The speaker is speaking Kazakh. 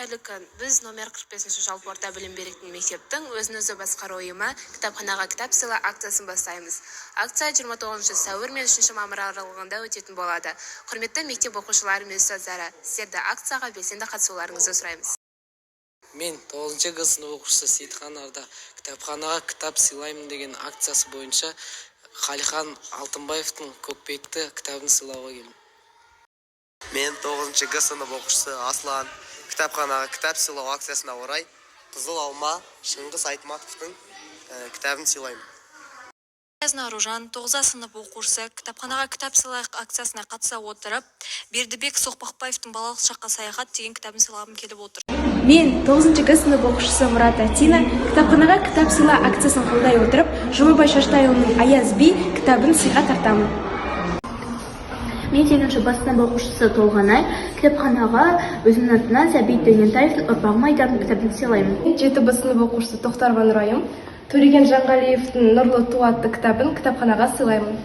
қайырлы күн. Біз номер 45-ші жалпы орта білім беретін мектептің өзін-өзі басқару ұйымы кітапханаға кітап сыйла акциясын бастаймыз. Акция 29 сәуір мен 3 мамыр аралығында өтетін болады. Құрметті мектеп оқушылары мен ұстаздары, сіздерді акцияға белсенді қатысуларыңызды сұраймыз. Мен 9 сынып оқушысы Сейітхан Арда кітапханаға кітап сыйлаймын деген акциясы бойынша Қалихан Алтынбаевтың Көкпекті кітабын сыйлауға келдім. Мен 9 сынып оқушысы Аслан кітапханаға кітап сыйлау акциясына орай Қызыл алма Шыңғыс Айтматовтың кітабын сыйлаймын. Наружан 9 сынып оқушысы кітапханаға кітап сыйлайық акциясына қатыса отырып, Бердібек Соқпақбаевтың балалық шаққа саяхат деген кітабын сыйлағым келіп отыр. Мен 9 сынып оқушысы Мұрат Атина кітапханаға кітап сыйла акциясын қолдай отырып, Жұмабай Шаштайұлының Аяз би кітабын сыйға тартамын. Мен 8 сынып оқушысы Толғанай кітапханаға өзімнің атынан Сәбит Дөнентаевтың ұрпағыма айтатын кітабын сыйлаймын. 7 сынып оқушысы Тоқтарова Нұрайым Төлеген Жанғалиевтің Нұрлы ту атты кітабын кітапханаға сыйлаймын.